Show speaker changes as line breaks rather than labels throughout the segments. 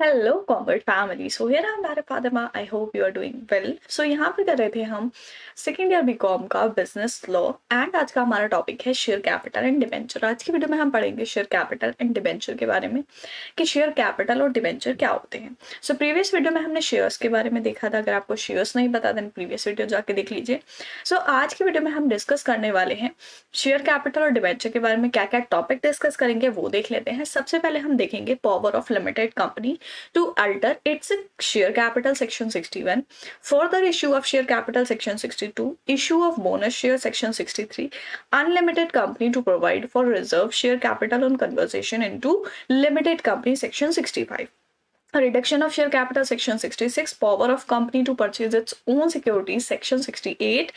Hello commerce family. So here I am मैरिड Fatima. I hope you are doing well. So यहाँ पे कर रहे थे हम सेकेंड ईयर बीकॉम का बिजनेस लॉ एंड आज का हमारा टॉपिक है शेयर कैपिटल एंड डिबेंचर। आज की वीडियो में हम पढ़ेंगे शेयर कैपिटल एंड डिबेंचर के बारे में कि शेयर कैपिटल और डिबेंचर क्या होते हैं। सो प्रीवियस वीडियो में हमने शेयर्स के बारे में देखा था। अगर आपको शेयर्स नहीं पता देन प्रीवियस वीडियो जाके देख लीजिए। सो आज की वीडियो में हम डिस्कस करने वाले हैं शेयर कैपिटल और डिबेंचर के बारे में। क्या क्या टॉपिक डिस्कस करेंगे वो देख लेते हैं। सबसे पहले हम देखेंगे power of limited company to alter its share capital section 61, further issue of share capital section 62, issue of bonus share section 63, unlimited company to provide for reserve share capital on conversion into limited company section 65. Reduction of share capital section 66, power of company to purchase its own securities section 68,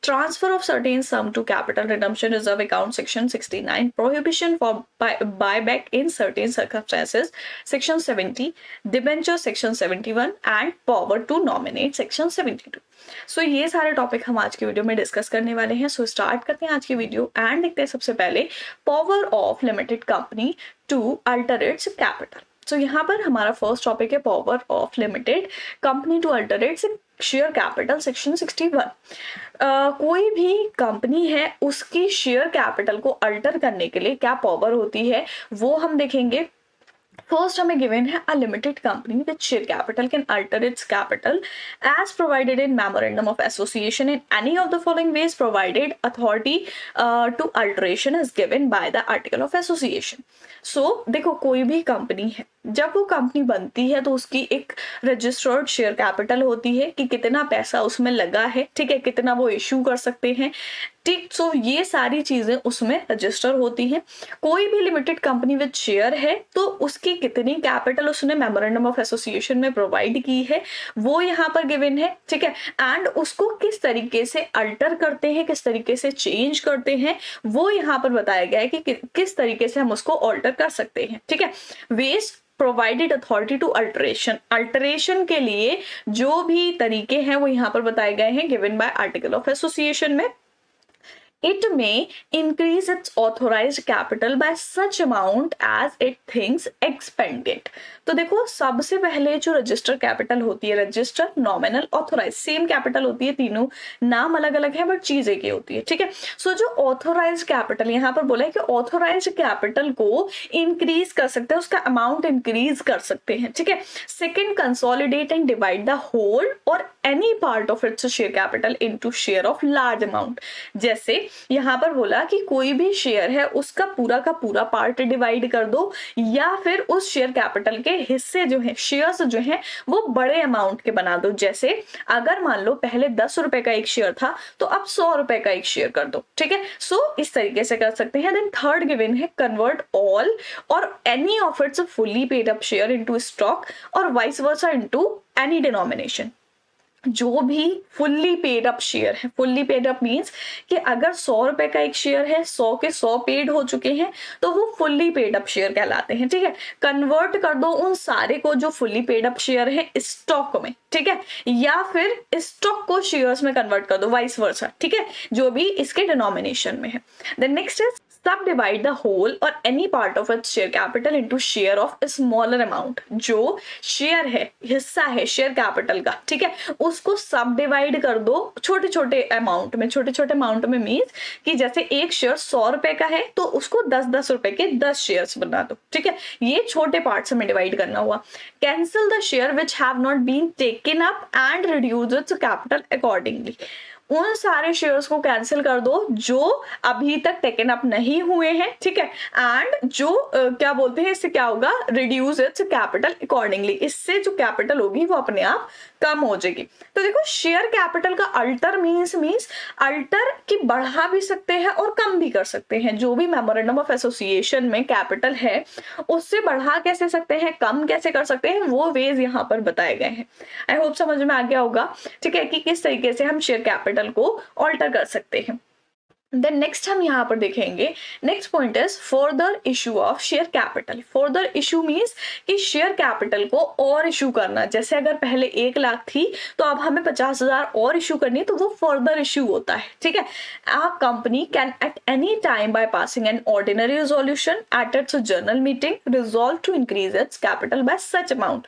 transfer of certain sum to capital redemption reserve account section 69, prohibition for buyback in certain circumstances section 70, debenture section 71 and power to nominate section 72. सो ये सारे topic हम आज की video में discuss करने वाले हैं। So start करते हैं आज की वीडियो एंड देखते हैं सबसे पहले power of limited company to alter its capital. So यहाँ पर हमारा फर्स्ट टॉपिक है power of limited company to alter its share capital section 61। कोई भी कंपनी है उसकी शेयर कैपिटल को अल्टर करने के लिए क्या पावर होती है वो हम देखेंगे। फर्स्ट हमें गिवन है a limited company with share capital can alter its capital as provided in memorandum of association in any of the following ways provided authority to alteration is given by the article of association. So देखो कोई भी company है जब वो company बनती है तो उसकी एक रजिस्टर्ड शेयर कैपिटल होती है कि कितना पैसा उसमें लगा है, ठीक है, कितना वो इश्यू कर सकते हैं, ठीक। सो ये सारी चीजें उसमें रजिस्टर होती हैं। कोई भी लिमिटेड कंपनी विद शेयर है तो उसकी कितनी कैपिटल उसने मेमोरेंडम ऑफ एसोसिएशन में प्रोवाइड की है वो यहाँ पर गिवन है, ठीक है। एंड उसको किस तरीके से अल्टर करते हैं, किस तरीके से चेंज करते हैं वो यहाँ पर बताया गया है कि किस तरीके से हम उसको ऑल्टर कर सकते हैं, ठीक है। Vest provided authority to alteration, alteration के लिए जो भी तरीके हैं वो यहाँ पर बताए गए हैं given by article of association में। It may increase its authorized capital by such amount as it thinks expended। तो देखो सबसे पहले जो रजिस्टर कैपिटल होती है, register, nominal, authorise, same capital होती है, तीनों नाम अलग अलग है बट चीज एक ही होती है, ठीक है। सो जो ऑथोराइज कैपिटल यहाँ पर बोला है कि ऑथोराइज कैपिटल को इंक्रीज कर सकते हैं, उसका अमाउंट इंक्रीज कर सकते हैं, ठीक है। Second, consolidate and divide the whole or any part of its share capital into share of large amount. जैसे यहाँ पर बोला कि कोई भी शेयर है उसका पूरा का पूरा पार्ट डिवाइड कर दो या फिर उस शेयर कैपिटल के हिस्से जो है, शेयर्स जो है वो बड़े अमाउंट के बना दो। जैसे अगर मान लो पहले 10 रुपए का एक शेयर था तो अब 100 रुपए का एक शेयर कर दो, ठीक है। सो इस तरीके से कर सकते हैं। देन थर्ड गिवन है convert all or any of its fully paid up share into stock or vice versa into any denomination. जो भी फुल्ली पेड अप शेयर है, फुल्ली पेड अप मीन्स कि अगर 100 रुपए का एक शेयर है, 100 के 100 पेड हो चुके हैं तो वो फुल्ली पेड अप शेयर कहलाते हैं, ठीक है। कन्वर्ट कर दो उन सारे को जो फुल्ली पेड अप शेयर है स्टॉक में, ठीक है, या फिर स्टॉक को शेयर्स में कन्वर्ट कर दो, वाइस वर्सा, ठीक है, जो भी इसके डिनोमिनेशन में है। देन नेक्स्ट इज सब divide the whole or any part of its share capital into share of smaller amount. जो शेयर है, हिस्सा है शेयर कैपिटल का, ठीक है, उसको सब डिवाइड कर दो छोटे छोटे अमाउंट में। छोटे छोटे अमाउंट में मीन्स कि जैसे एक शेयर 100 रुपए का है तो उसको 10-10 रुपए के 10 शेयर्स बना दो, ठीक है। ये छोटे पार्ट्स में डिवाइड करना हुआ। Cancel the share which have not been taken up and reduce its capital accordingly. उन सारे शेयर्स को कैंसिल कर दो जो अभी तक टेकन अप नहीं हुए हैं, ठीक है। एंड जो क्या बोलते हैं, इससे क्या होगा, रिड्यूस इट्स कैपिटल अकॉर्डिंगली। इससे जो कैपिटल होगी वो अपने आप कम हो जाएगी। तो देखो शेयर कैपिटल का अल्टर मीन्स अल्टर की बढ़ा भी सकते हैं और कम भी कर सकते हैं। जो भी मेमोरेंडम ऑफ एसोसिएशन में कैपिटल है उससे बढ़ा कैसे सकते हैं, कम कैसे कर सकते हैं, वो वेज यहाँ पर बताए गए हैं। आई होप समझ में आ गया होगा, ठीक है, कि किस तरीके से हम शेयर कैपिटल को ऑल्टर कर सकते हैं। देन नेक्स्ट हम यहाँ पर देखेंगे, next point is further issue of share capital. Further issue means कि शेयर कैपिटल को और इशू करना, जैसे अगर पहले 1 लाख थी तो अब हमें 50,000 और इशू करनी है, तो वो फर्दर इशू होता है, ठीक है। A company can at any time by passing an ordinary resolution at its general meeting resolve to increase its capital by such amount.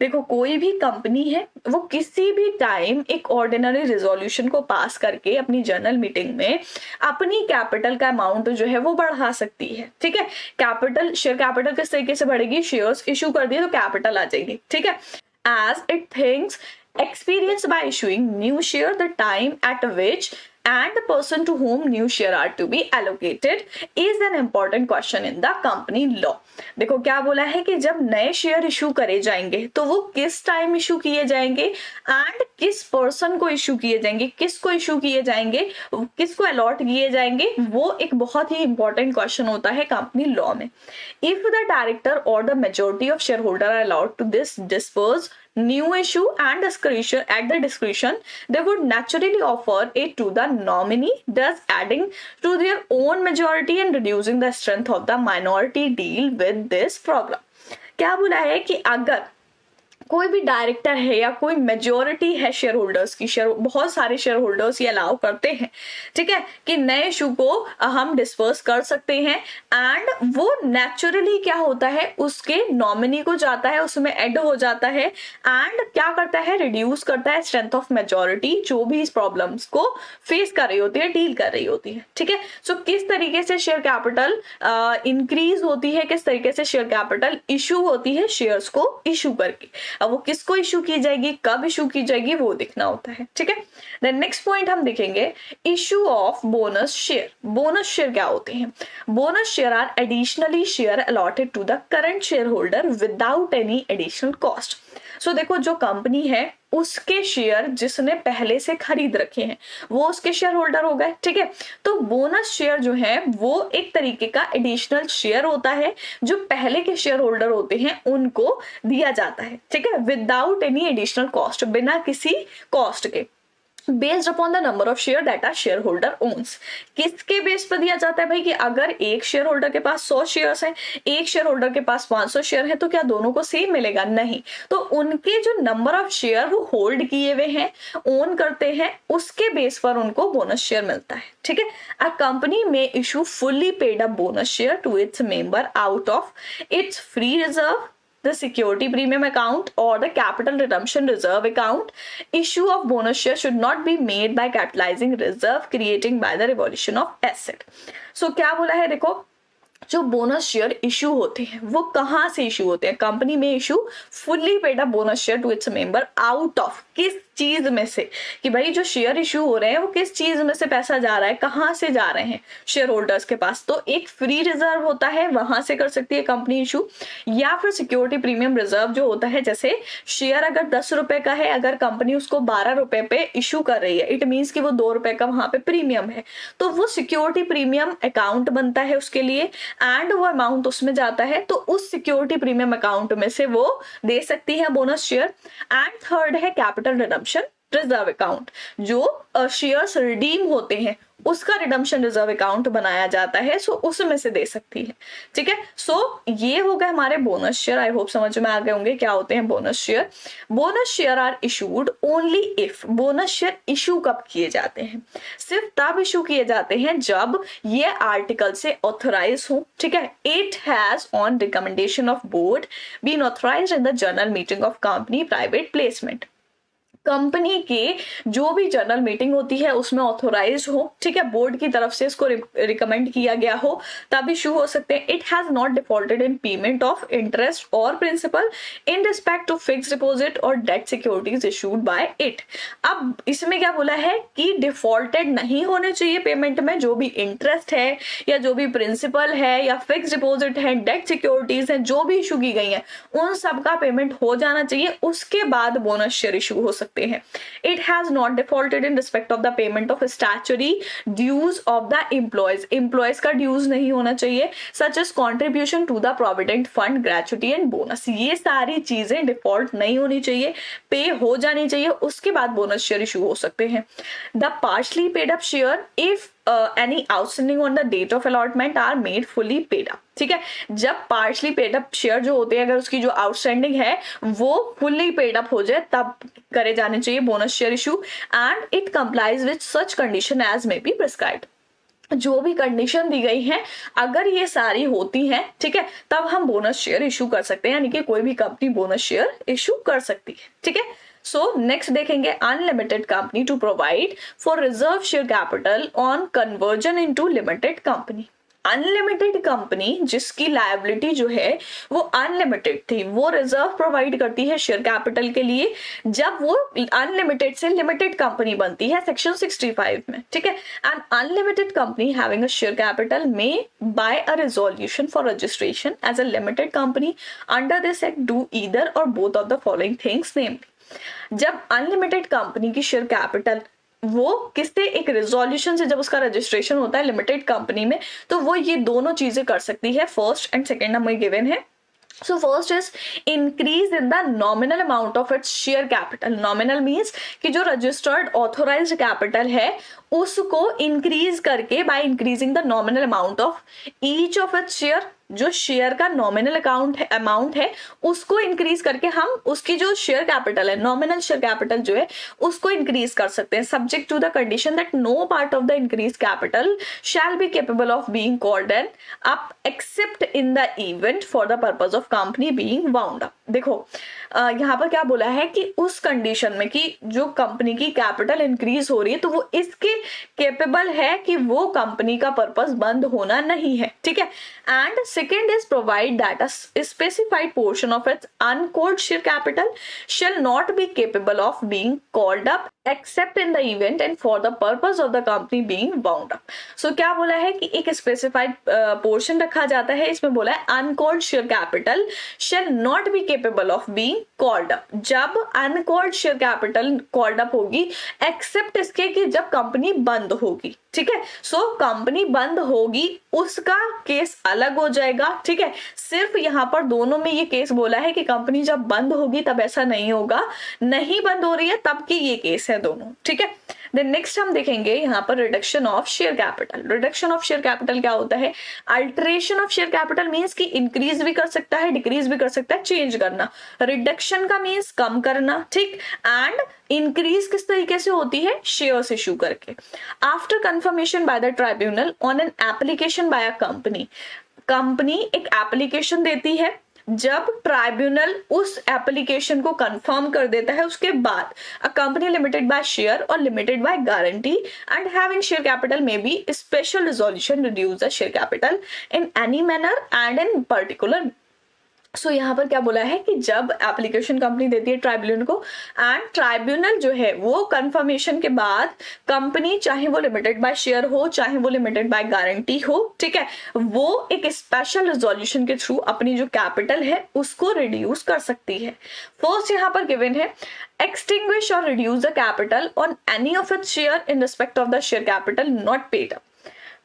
देखो, कोई भी कंपनी है वो किसी भी टाइम एक ऑर्डिनरी रिजोल्यूशन को पास करके अपनी जनरल मीटिंग में अपनी कैपिटल का अमाउंट जो है वो बढ़ा सकती है, ठीक है। कैपिटल, शेयर कैपिटल किस तरीके से बढ़ेगी, शेयर्स इशू कर दिए तो कैपिटल आ जाएगी, ठीक है। As it thinks experience by issuing new share the time at which and the person to whom new share are to be allocated is an important question in the company law। देखो क्या बोला है कि जब नए share issue करे जाएंगे तो वो किस टाइम इशू किए जाएंगे एंड किस पर्सन को इशू किए जाएंगे, किसको इशू किए जाएंगे, किसको अलॉट किए जाएंगे, वो एक बहुत ही इंपॉर्टेंट क्वेश्चन होता है कंपनी लॉ में। इफ द डायरेक्टर और the majority of share holder are allowed to this disperse new issue and discretion at the discretion, they would naturally offer it to the nominee, thus adding to their own majority and reducing the strength of the minority deal with this problem। क्या बोला है कि अगर कोई भी director है या कोई मेजोरिटी है शेयर होल्डर्स की, शेयर बहुत सारे शेयर होल्डर्स ये अलाउ करते हैं, ठीक है, कि नए इशू को हम डिस्पर्स कर सकते हैं एंड वो नेचुरली क्या होता है उसके नॉमिनी को जाता है, उसमें ऐड हो जाता है एंड क्या करता है, रिड्यूस करता है स्ट्रेंथ ऑफ मेजोरिटी जो भी इस प्रॉब्लम्स को फेस कर रही होती है, डील कर रही होती है, ठीक है। सो किस तरीके से शेयर कैपिटल इंक्रीज होती है, किस तरीके से शेयर कैपिटल इशू होती है शेयर्स को इशू करके, अब वो किसको इशू की जाएगी, कब इशू की जाएगी, वो देखना होता है, ठीक है। देन नेक्स्ट पॉइंट हम देखेंगे, issue of bonus share. Bonus share क्या होते हैं? Bonus share are additionally share allotted to the current share holder without any additional cost. So देखो, जो कंपनी है उसके शेयर जिसने पहले से खरीद रखे हैं वो उसके शेयर होल्डर हो गए, ठीक है। तो बोनस शेयर जो है वो एक तरीके का एडिशनल शेयर होता है जो पहले के शेयर होल्डर होते हैं उनको दिया जाता है, ठीक है, विदाउट एनी एडिशनल कॉस्ट, बिना किसी कॉस्ट के, based upon the number of share that are share holder owns. किसके बेस पर दिया जाता है भाई कि अगर एक शेयर होल्डर के पास 100 शेयर्स हैं, एक शेयर होल्डर के पास 500 शेयर है, तो क्या दोनों को सेम मिलेगा? नहीं। तो उनके जो नंबर ऑफ शेयर वो होल्ड किए हुए हैं, ओन करते हैं, उसके बेस पर उनको बोनस शेयर मिलता है, ठीक है। A company may issue fully paid up bonus share to its member out of its free reserve, the security premium account or the capital redemption reserve account। Issue of bonus share should not be made by capitalizing reserve creating by the revaluation of asset। So क्या बोला है, देखो जो bonus share issue होते हैं वो कहाँ से इशू होते हैं? Company may issue fully paid up bonus share to its member out of, किस चीज में से, कि भाई जो शेयर इशू हो रहे हैं वो किस चीज में से पैसा जा रहा है, कहाँ से जा रहे हैं शेयर होल्डर्स के पास। तो एक फ्री रिजर्व होता है, वहां से कर सकती है कंपनी इशू, या फिर सिक्योरिटी प्रीमियम रिजर्व जो होता है, जैसे शेयर अगर 10 रुपए का है, अगर कंपनी उसको 12 रुपए पे इशू कर रही है, इट मीन्स कि वो 2 रुपए का वहां पे प्रीमियम है, तो वो सिक्योरिटी प्रीमियम अकाउंट बनता है उसके लिए एंड वो अमाउंट उसमें जाता है, तो उस सिक्योरिटी प्रीमियम अकाउंट में से वो दे सकती है बोनस शेयर। एंड थर्ड है कैपिटल रिडम्पशन रिजर्व अकाउंट, जो शेयर्स रिडीम होते हैं उसका रिडम्पशन रिजर्व अकाउंट बनाया जाता है, सो उसमें से दे सकती है, ठीक है। सो ये हो गए हमारे बोनस शेयर। आई होप समझ में आ गए होंगे क्या होते हैं bonus share. Bonus share are issued only if, bonus share issue कब किए जाते हैं? सिर्फ तब इशू किए जाते हैं जब ये आर्टिकल से ऑथोराइज हो, ठीक है। It has on recommendation of board been authorised in the general meeting of company private placement. Company के जो भी जनरल मीटिंग होती है उसमें ऑथोराइज हो, ठीक है, बोर्ड की तरफ से इसको रिकमेंड किया गया हो, तब इशू हो सकते हैं। It has not defaulted in payment of interest or principal in respect to fixed deposit or debt securities issued by it. अब इसमें क्या बोला है कि डिफॉल्टेड नहीं होने चाहिए पेमेंट में, जो भी इंटरेस्ट है या जो भी प्रिंसिपल है या फिक्स्ड डिपॉजिट है, डेट सिक्योरिटीज है, जो भी इशू की गई है उन सब का पेमेंट हो जाना चाहिए, उसके बाद बोनस शेयर इशू हो सकते हैं। It has not defaulted in respect of the payment of statutory dues of the employees। employees का dues नहीं होना चाहिए, such as contribution to the provident fund, gratuity and bonus। ये सारी चीजें डिफॉल्ट नहीं होनी चाहिए, पे हो जानी चाहिए, उसके बाद बोनस शेयर इशू हो सकते हैं। The partially paid up share if any outstanding on the date of allotment are made fully paid up. ठीक है, जब पार्शली पेड अप शेयर जो होते हैं अगर उसकी जो आउटस्टैंडिंग है वो फुल्ली पेड अप हो जाए तब करे जाने चाहिए bonus share issue, and it complies with such condition as may be prescribed. जो भी कंडीशन दी गई है अगर ये सारी होती हैं, ठीक है, तब हम बोनस शेयर इशू कर सकते हैं, यानी कि कोई भी कंपनी बोनस शेयर इशू कर सकती है. ठीक है, सो नेक्स्ट देखेंगे unlimited company to provide for reserve share capital on conversion into limited company. Unlimited company जिसकी लायबिलिटी जो है वो अनलिमिटेड थी, वो रिजर्व प्रोवाइड करती है शेयर कैपिटल के लिए जब वो अनलिमिटेड से लिमिटेड कंपनी बनती है सेक्शन 65 में. ठीक है, and unlimited company having a share capital may by a resolution for registration as a limited company under this act do either or both of the following things. Namely, जब unlimited company की share capital वो किससे एक resolution से जब उसका registration होता है लिमिटेड कंपनी में, तो वो ये दोनों चीजें कर सकती है. फर्स्ट एंड सेकेंड हमें गिवन है. So first is increase in the nominal amount of its share capital. Nominal means कि जो registered authorized capital है उसको increase करके by increasing the nominal amount of each of its share, जो share का nominal amount है उसको increase करके हम उसकी जो शेयर कैपिटल है नॉमिनल शेयर कैपिटल जो है उसको इंक्रीज कर सकते हैं, subject to the condition that no part of the increase capital shall be capable of being called an up except in the event for the purpose of company being wound up. देखो यहाँ पर क्या बोला है कि उस condition में कि जो कंपनी की कैपिटल इंक्रीज हो रही है तो वो इसके केपेबल है कि वो कंपनी का पर्पस बंद होना नहीं है. ठीक है, and second is provide that a specified portion of its uncalled share capital shall not be capable of being called up except in the event and for the purpose of the company being wound up. So क्या बोला है कि एक specified portion रखा जाता है, इसमें बोला है uncalled share capital shall not be capable of being called up. जब uncalled share capital called up होगी except इसके कि जब कंपनी बंद होगी. ठीक है, सो कंपनी बंद होगी उसका केस अलग हो जाएगा. ठीक है, सिर्फ यहाँ पर दोनों में ये केस बोला है कि कंपनी जब बंद होगी तब ऐसा नहीं होगा, नहीं बंद हो रही है तब की ये केस है दोनों. ठीक है, देन नेक्स्ट हम देखेंगे यहाँ पर reduction of share capital. Reduction of share capital क्या होता है? Alteration of share capital means कि इंक्रीज भी कर सकता है, डिक्रीज भी कर सकता है, चेंज करना. रिडक्शन का मींस कम करना. ठीक, एंड इंक्रीज किस तरीके से होती है? शेयर्स इशू करके. After confirmation by the tribunal on an application by a company, company एक एप्लीकेशन देती है, जब ट्राइब्यूनल उस एप्लीकेशन को कंफर्म कर देता है उसके बाद a company limited by share or limited by guarantee and having share capital may be special resolution reduce the share capital in any manner and in particular. So यहाँ पर क्या बोला है कि जब एप्लीकेशन कंपनी देती है ट्राइब्यूनल को एंड ट्राइब्यूनल जो है वो कंफर्मेशन के बाद कंपनी चाहे वो लिमिटेड बाय शेयर हो चाहे वो लिमिटेड बाय गारंटी हो, ठीक है, वो एक स्पेशल रिजोल्यूशन के थ्रू अपनी जो कैपिटल है उसको रिड्यूस कर सकती है. फर्स्ट यहाँ पर गिवन है extinguish or reduce the capital on any of its share in respect of the share capital not paid up.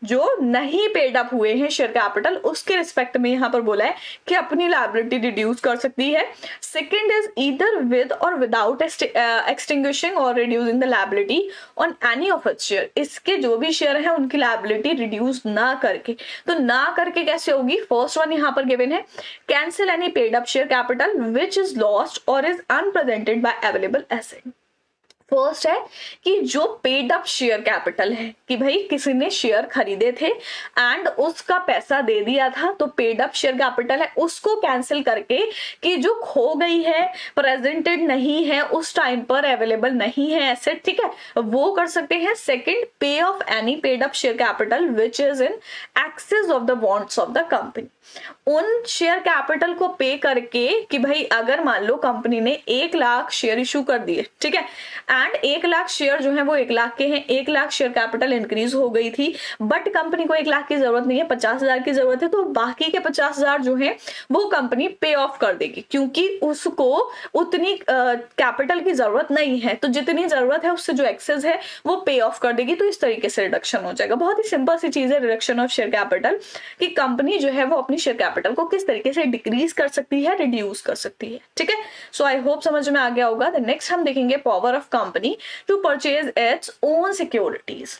जो नहीं पेड अप हुए हैं शेयर कैपिटल उसके रिस्पेक्ट में यहाँ पर बोला है कि अपनी लायबिलिटी रिड्यूस कर सकती है. सेकंड इज ईदर विद और विदाउट एक्सटिंग्विशिंग और reducing the liability on any of its share. इसके जो भी शेयर है उनकी लायबिलिटी रिड्यूस ना करके. तो ना करके कैसे होगी? फर्स्ट वन यहाँ पर गिवन है cancel any paid up share capital which is lost or is unrepresented by available asset. First है कि जो पेड अप शेयर कैपिटल है कि भाई किसी ने शेयर खरीदे थे एंड उसका पैसा दे दिया था, तो पेड अप शेयर कैपिटल है उसको कैंसिल करके कि जो खो गई है, प्रेजेंटेड नहीं है, उस टाइम पर अवेलेबल नहीं है एसेट, ठीक है, वो कर सकते हैं. सेकंड, पे of any paid up share capital which is in excess of the bonds of the company. उन शेयर कैपिटल को पे करके कि भाई अगर मान लो कंपनी ने 1 लाख शेयर इशू कर दिए, ठीक है, एंड 1 लाख शेयर जो है वो 1 लाख के हैं, 1 लाख शेयर कैपिटल इंक्रीज हो गई थी, बट कंपनी को 1 लाख की जरूरत नहीं है, 50,000 की जरूरत है, तो बाकी के 50,000 जो है वो कंपनी पे ऑफ कर देगी क्योंकि उसको उतनी कैपिटल की जरूरत नहीं है. तो जितनी जरूरत है उससे जो एक्सेस है वो पे ऑफ कर देगी. तो इस तरीके से रिडक्शन हो जाएगा. बहुत ही सिंपल सी चीज है रिडक्शन ऑफ शेयर कैपिटल कि कंपनी जो है वो अपनी शेयर कैपिटल को किस तरीके से डिक्रीज कर सकती है, रिड्यूस कर सकती है. ठीक है, सो आई होप समझ में आ गया होगा. नेक्स्ट हम देखेंगे power of company to purchase its own securities.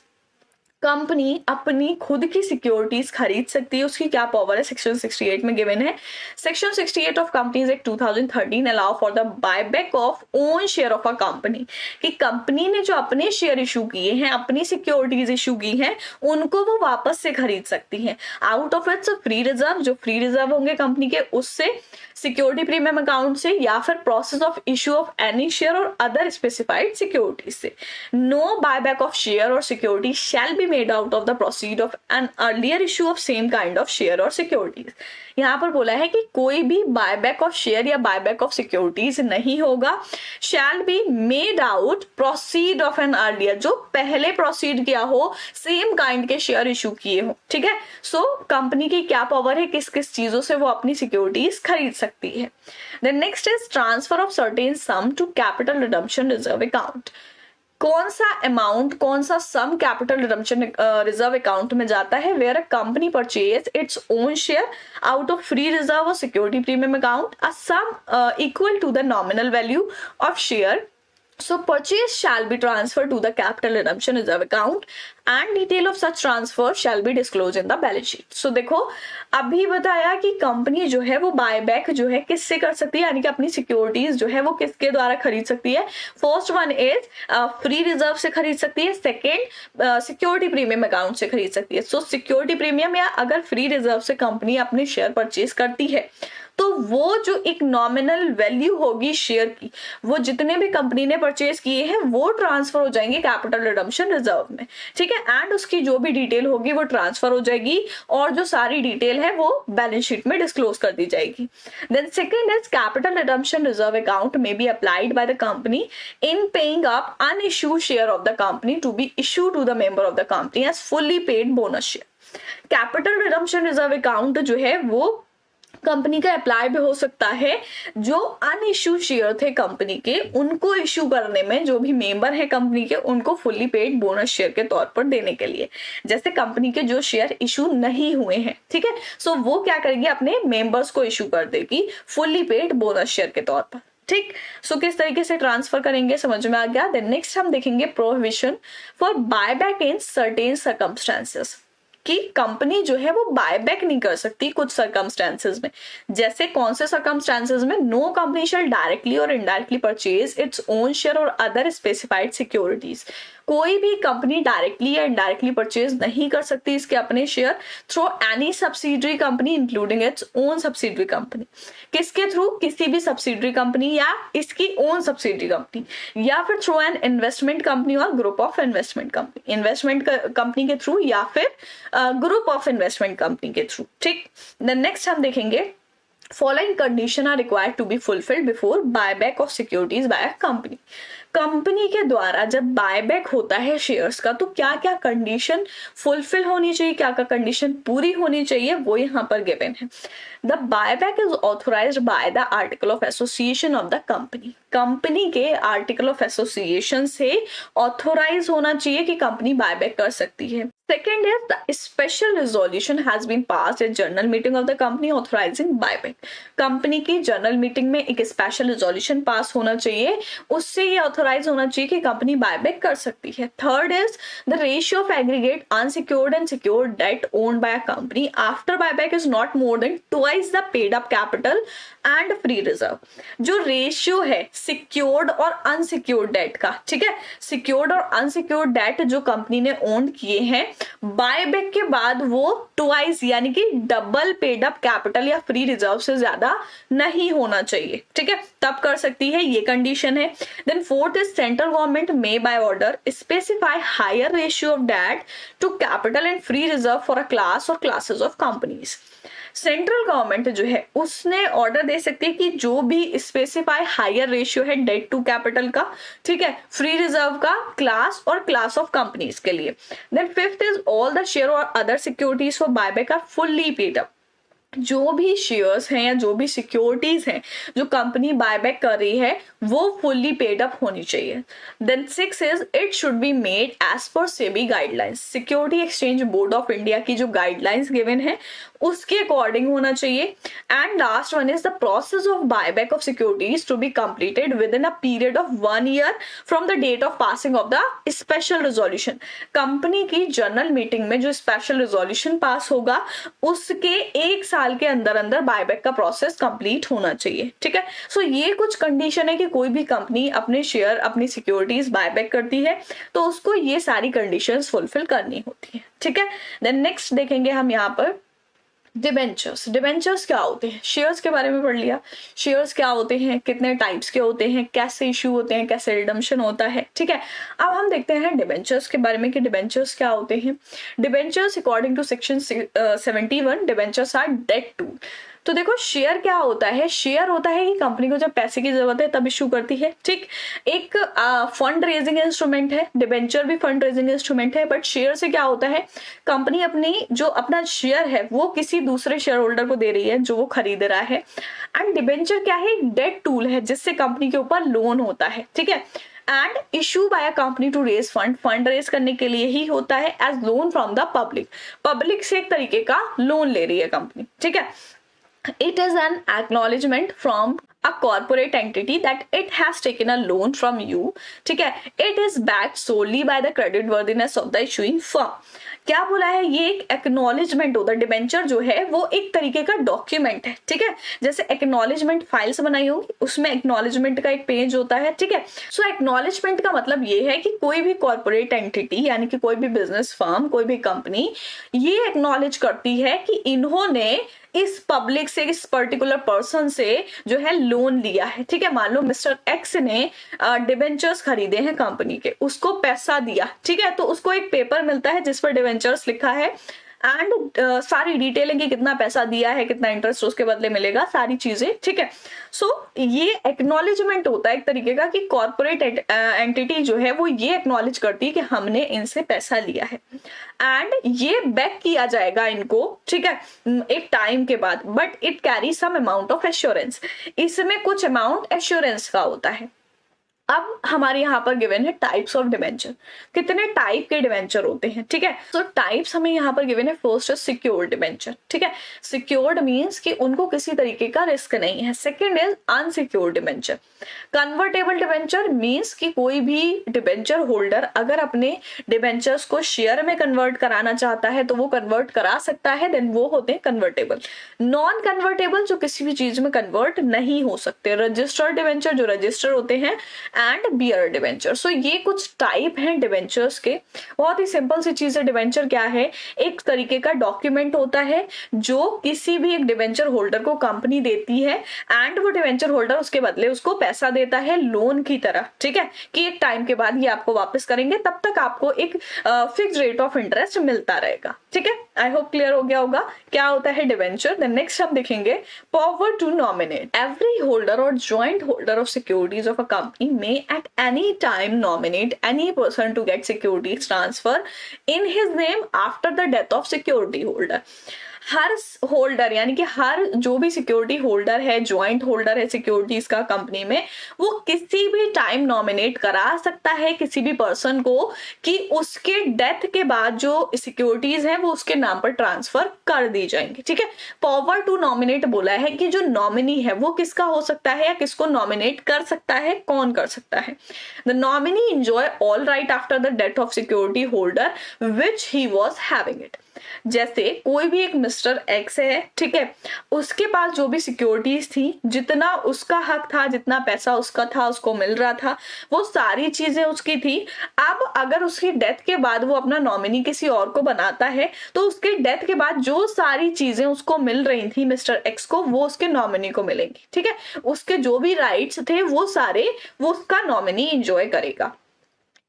Company अपनी खुद की सिक्योरिटीज खरीद सकती है, उसकी क्या पावर है, सेक्शन 68 में गिवन है। Section 68 of companies act 2013 allow for the buyback of own share of a company, कि कंपनी ने जो अपने शेयर इशू किए हैं, अपनी सिक्योरिटीज इशू की हैं, उनको वो वापस से खरीद सकती हैं out of its free reserve, जो फ्री रिजर्व होंगे कंपनी के, उससे सिक्योरिटी प्रीमियम अकाउंट से, या फिर process of issue of any share or other specified securities से। नो बायबैक ऑफ शेयर और security shall be made out of the proceed of an earlier issue of same kind of share or securities। यहाँ पर बोला है कि कोई भी buyback of share या बायबैक ऑफ सिक्योरिटीज नहीं होगा। Shall be made out proceed of an earlier, जो पहले प्रोसीड किया हो, सेम काइंड के शेयर इशू किए हो, ठीक है। सो कंपनी की क्या पावर है, किस किस चीजों से वो अपनी सिक्योरिटीज खरीद सकती है। Then next is transfer of certain sum to capital redemption reserve account. कौन सा अमाउंट, कौन सा sum capital redemption reserve account में जाता है, where a company purchase its own share out of free reserve or security premium account a sum equal to the nominal value of share. So purchase shall be transferred to the capital redemption reserve account and detail of such transfer shall be disclosed in the balance sheet। So देखो अभी बताया कि company जो है वो buyback जो है किससे कर सकती है, यानी कि अपनी सिक्योरिटीज जो है वो किसके द्वारा खरीद सकती है। First one is free reserve से खरीद सकती है, सेकेंड सिक्योरिटी प्रीमियम अकाउंट से खरीद सकती है। सो सिक्योरिटी प्रीमियम या अगर फ्री रिजर्व से कंपनी अपने शेयर परचेज करती है तो वो जो एक नॉमिनल वैल्यू होगी शेयर की, वो जितने भी कंपनी ने परचेज किए हैं वो ट्रांसफर हो जाएंगे कैपिटल रिडम्पशन रिजर्व में, ठीक है। एंड उसकी जो भी डिटेल होगी वो ट्रांसफर हो जाएगी और जो सारी डिटेल है वो बैलेंस शीट में डिस्क्लोज कर दी जाएगी। Then second is capital redemption reserve account may be applied by the company in paying up unissued share of the company to be issued to the member of the company as fully paid bonus share. Capital redemption reserve account जो है वो company का apply भी हो सकता है, जो अनइश्यू share थे कंपनी के उनको इश्यू करने में, जो भी मेंबर है कंपनी के उनको फुल्ली पेड बोनस शेयर के तौर पर देने के लिए। जैसे कंपनी के जो शेयर इशू नहीं हुए हैं, ठीक है, सो वो क्या करेगी, अपने मेंबर्स को इशू कर देगी फुल्ली पेड बोनस शेयर के तौर पर, ठीक। सो किस तरीके से ट्रांसफर करेंगे समझ में आ गया। देन नेक्स्ट हम देखेंगे prohibition for buyback in certain circumstances, कि कंपनी जो है वो बायबैक नहीं कर सकती कुछ सर्कमस्टेंसेस में। जैसे कौन से सर्कमस्टेंसेस में, नो कंपनी शैल डायरेक्टली और indirectly purchase its own share or other specified securities. कोई भी कंपनी डायरेक्टली या इनडायरेक्टली परचेज नहीं कर सकती इसके अपने share through any subsidiary company including its own subsidiary company. किसके थ्रू, किसी भी सब्सिडरी कंपनी या इसकी ओन सब्सिडरी कंपनी, या फिर थ्रू एन इन्वेस्टमेंट कंपनी और group of investment company, investment company के थ्रू या फिर ग्रुप ऑफ इन्वेस्टमेंट कंपनी के थ्रू, ठीक। देन नेक्स्ट हम देखेंगे following condition are required to be fulfilled before buyback of securities by a company. Company के द्वारा जब बायबैक होता है शेयर्स का तो क्या क्या कंडीशन फुलफिल होनी चाहिए, क्या क्या कंडीशन पूरी होनी चाहिए, वो यहाँ पर गिवन है। The buyback is authorised by the article of association of the company. Company के आर्टिकल ऑफ एसोसिएशन से ऑथोराइज होना चाहिए कि कंपनी बायबैक कर सकती है। Second is the special resolution has been passed at general meeting of the company authorizing buyback। Company की general meeting में एक स्पेशल रिजोल्यूशन पास होना चाहिए, उससे ये ऑथोराइज होना चाहिए कि कंपनी बायबैक कर सकती है। Third is the ratio of aggregate unsecured and secured debt owned by a company after buyback is not more than twice the paid up capital and free reserve. जो ratio है secured और unsecured debt का, ठीक है, secured और unsecured debt जो company ने own किए हैं बायबैक के बाद वो ट्वाइस यानी कि डबल पेड अप कैपिटल या फ्री रिजर्व से ज्यादा नहीं होना चाहिए, ठीक है, तब कर सकती है, ये कंडीशन है। Then fourth is central government may by order specify higher ratio of debt to capital and free reserve for a class or classes of companies. Central government जो है उसने ऑर्डर दे सकती है कि जो भी स्पेसिफाई हायर रेशियो है debt to capital का, ठीक है, फ्री रिजर्व का, class or class of companies के लिए। Then fifth is all the share or other securities for buyback are fully paid up. जो भी शेयर्स हैं या जो भी सिक्योरिटीज हैं जो कंपनी बायबैक कर रही है वो फुल्ली पेड अप होनी चाहिए। Then six is it should be made as per SEBI guidelines. Security exchange board of India की जो गाइडलाइंस गिवन है उसके अकॉर्डिंग होना चाहिए। And last one is the process of buyback of securities to be completed within a period of 1 year from the date of passing of the special resolution. Company की general meeting में जो special resolution pass होगा उसके 1 साल के अंदर अंदर buyback का प्रोसेस कंप्लीट होना चाहिए। ठीक है, सो ये कुछ कंडीशन है कि कोई भी कंपनी अपने शेयर अपनी सिक्योरिटीज बायबैक करती है तो उसको ये सारी कंडीशंस फुलफिल करनी होती है। ठीक है, देन नेक्स्ट देखेंगे हम यहाँ पर डिबेंचर्स। डिबेंचर्स क्या होते हैं? शेयर्स के बारे में पढ़ लिया, शेयर्स क्या होते हैं, कितने टाइप्स के होते हैं, कैसे इश्यू होते हैं, कैसे रिडम्पशन होता है। ठीक है, अब हम देखते हैं डिबेंचर्स के बारे में कि डिबेंचर्स क्या होते हैं। Debentures according to section 71 debentures are debt to. तो देखो शेयर क्या होता है? शेयर होता है कि कंपनी को जब पैसे की जरूरत है तब इश्यू करती है। ठीक, एक फंड रेजिंग इंस्ट्रूमेंट है, डिबेंचर भी फंड रेजिंग इंस्ट्रूमेंट है, बट शेयर से क्या होता है, कंपनी अपनी जो अपना शेयर है वो किसी दूसरे शेयर होल्डर को दे रही है जो वो खरीद रहा है। एंड डिबेंचर क्या है? एक डेट टूल है जिससे कंपनी के ऊपर लोन होता है। ठीक है, and issue by a company to raise fund, fund raise करने के लिए ही होता है as loan from the public, public से एक तरीके का लोन ले रही है कंपनी। ठीक है, it is an acknowledgement from a corporate entity that it has taken a loan from you. ठीक है, it is backed solely by the credit worthiness of the issuing firm. क्या बोला है? ये एक एक्नॉलेजमेंट होता है। डिबेंचर जो है वो एक तरीके का डॉक्यूमेंट है। ठीक है, जैसे एक्नॉलेजमेंट फाइल्स बनाई होगी उसमें एक्नॉलेजमेंट का एक पेज होता है। ठीक है, सो एक्नॉलेजमेंट का मतलब ये है कि कोई भी कॉर्पोरेट एंटिटी यानी कि कोई भी बिजनेस फर्म, कोई भी कंपनी ये एक्नॉलेज करती है कि इन्होंने इस पब्लिक से, इस पर्टिकुलर पर्सन से जो है लोन लिया है। ठीक है, मान लो मिस्टर एक्स ने डिबेंचर्स खरीदे हैं कंपनी के, उसको पैसा दिया। ठीक है, तो उसको एक पेपर मिलता है जिस पर डिबेंचर्स लिखा है एंड सारी डिटेलिंग की कितना पैसा दिया है, कितना इंटरेस्ट उसके बदले मिलेगा, सारी चीजें। ठीक है, सो ये एक्नॉलेजमेंट होता है एक तरीके का कि कॉर्पोरेट एंटिटी जो है वो ये एक्नॉलेज करती है कि हमने इनसे पैसा लिया है एंड ये बैक किया जाएगा इनको। ठीक है, एक टाइम के बाद, but it carry some amount of assurance, इसमें कुछ अमाउंट एश्योरेंस का होता है। अब हमारे यहाँ पर गिवन है टाइप्स ऑफ डिबेंचर, कितने टाइप के डिबेंचर होते हैं। ठीक है, तो टाइप्स हमें यहाँ पर गिवन है। फर्स्ट है सिक्योर्ड डिबेंचर। ठीक है, सिक्योर्ड मींस कि उनको किसी तरीके का रिस्क नहीं है। Second is unsecured debenture. Convertible debenture means कि कोई भी डिबेंचर होल्डर अगर अपने डिबेंचर्स को शेयर में कन्वर्ट कराना चाहता है तो वो कन्वर्ट करा सकता है, देन वो होते हैं कन्वर्टेबल। नॉन कन्वर्टेबल जो किसी भी चीज में कन्वर्ट नहीं हो सकते। रजिस्टर्ड डिबेंचर जो रजिस्टर होते हैं एंड बियर डिबेंचर। सो ये कुछ टाइप हैं डिबेंचर्स के। बहुत ही सिंपल सी चीज है। डिबेंचर क्या है? एक तरीके का डॉक्यूमेंट होता है जो किसी भी एक डिबेंचर होल्डर को कंपनी देती है एंड वो डिबेंचर होल्डर उसके बदले उसको पैसा देता है लोन की तरह। ठीक है, कि एक टाइम के बाद ये आपको वापस करेंगे, तब तक आपको एक फिक्स रेट ऑफ इंटरेस्ट मिलता रहेगा। ठीक है, आई होप क्लियर हो गया होगा क्या होता है डिबेंचर। देन नेक्स्ट हम देखेंगे power to nominate. Every holder or joint holder of securities of a company may at any time nominate any person to get securities transfer in his name after the death of security holder. Her holder यानी कि हर जो भी security holder है, joint holder है securities का company में, वो किसी भी टाइम नॉमिनेट करा सकता है किसी भी पर्सन को कि उसके डेथ के बाद जो सिक्योरिटीज हैं वो उसके नाम पर ट्रांसफर कर दी जाएंगी। ठीक है, पावर टू नॉमिनेट बोला है कि जो नॉमिनी है वो किसका हो सकता है या किसको नॉमिनेट कर सकता है, कौन कर सकता है। The nominee enjoy all right after the death of security holder which he was having it. जैसे कोई भी एक मिस्टर एक्स है, ठीक है, उसके पास जो भी सिक्योरिटीज थी, जितना उसका हक था, जितना पैसा उसका था, उसको मिल रहा था, वो सारी चीजें उसकी थी। अब अगर उसकी डेथ के बाद वो अपना नॉमिनी किसी और को बनाता है तो उसके डेथ के बाद जो सारी चीजें उसको मिल रही थी मिस्टर एक्स को, वो उसके नॉमिनी को मिलेंगी। ठीक है, उसके जो भी राइट्स थे वो सारे वो उसका नॉमिनी एंजॉय करेगा।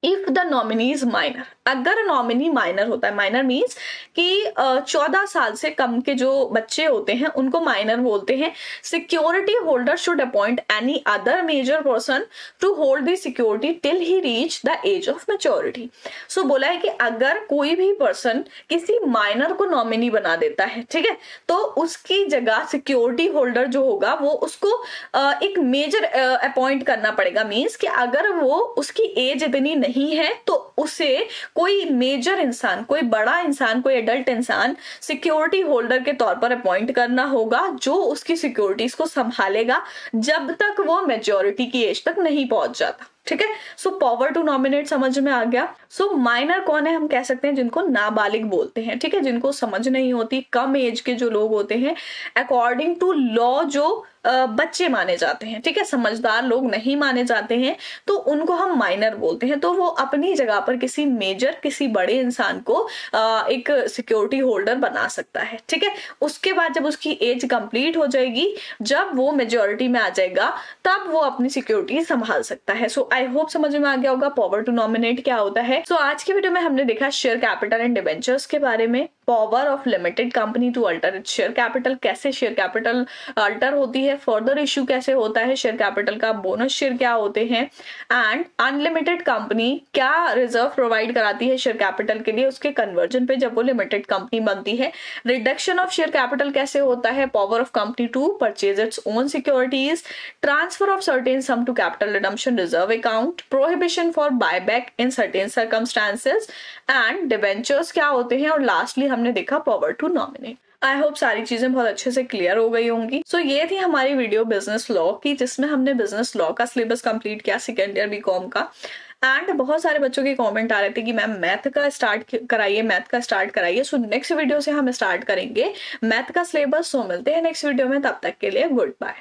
If the nominee is minor, अगर नॉमिनी माइनर होता है, माइनर मीन्स कि 14 साल से कम के जो बच्चे होते हैं उनको माइनर बोलते हैं। Security holder should appoint any other major person to hold the security till he reach the age of maturity. So बोला है कि अगर कोई भी पर्सन किसी माइनर को नॉमिनी बना देता है, ठीक है, तो उसकी जगह सिक्योरिटी होल्डर जो होगा वो उसको एक मेजर अपॉइंट करना पड़ेगा। मीन्स कि अगर वो उसकी एज इतनी नहीं नहीं है तो उसे कोई मेजर इंसान, कोई बड़ा इंसान, कोई एडल्ट इंसान सिक्योरिटी होल्डर के तौर पर अपॉइंट करना होगा, जो उसकी सिक्योरिटीज को संभालेगा जब तक वो मेजोरिटी की एज तक नहीं पहुंच जाता। ठीक है, सो पावर टू नॉमिनेट समझ में आ गया। सो माइनर कौन है, हम कह सकते हैं जिनको नाबालिग बोलते हैं। ठीक है, जिनको समझ नहीं होती, कम एज के जो लोग होते हैं, अकॉर्डिंग टू लॉ जो बच्चे माने जाते हैं। ठीक है, समझदार लोग नहीं माने जाते हैं, तो उनको हम माइनर बोलते हैं। तो वो अपनी जगह पर किसी मेजर, किसी बड़े इंसान को एक सिक्योरिटी होल्डर बना सकता है। ठीक है, उसके बाद जब उसकी एज कंप्लीट हो जाएगी, जब वो मेजोरिटी में आ जाएगा, तब वो अपनी सिक्योरिटी संभाल सकता है। सो आई होप समझ में आ गया होगा पावर टू नॉमिनेट क्या होता है। सो आज की वीडियो में हमने देखा शेयर कैपिटल एंड डिबेंचर्स के बारे में, power of limited company to alter its share capital, कैसे शेयर कैपिटल अल्टर होती है, फर्दर इश्यू कैसे होता है शेयर कैपिटल का, बोनस शेयर क्या होते हैं, एंड अनलिमिटेड कंपनी क्या रिजर्व प्रोवाइड कराती है शेयर कैपिटल के लिए उसके कन्वर्जन पे जब वो लिमिटेड कंपनी बनती है, रिडक्शन ऑफ शेयर कैपिटल कैसे होता है, power of company to purchase its own securities, transfer of certain sum to capital redemption reserve account, prohibition for buyback in certain circumstances, and debentures क्या होते हैं, और lastly हमने देखा power to nominate. I hope सारी चीजें बहुत अच्छे से क्लियर हो गई होंगी। सो ये थी हमारी वीडियो बिजनेस लॉ की, जिसमें हमने बिजनेस लॉ का सिलेबस कंप्लीट किया सेकेंड ईयर बीकॉम का। एंड बहुत सारे बच्चों के कमेंट आ रहे थे कि मैम मैथ का स्टार्ट कराइए, मैथ का स्टार्ट कराइए। सो नेक्स्ट वीडियो से हम स्टार्ट करेंगे मैथ का सिलेबस। सो मिलते हैं नेक्स्ट वीडियो में, तब तक के लिए गुड बाय।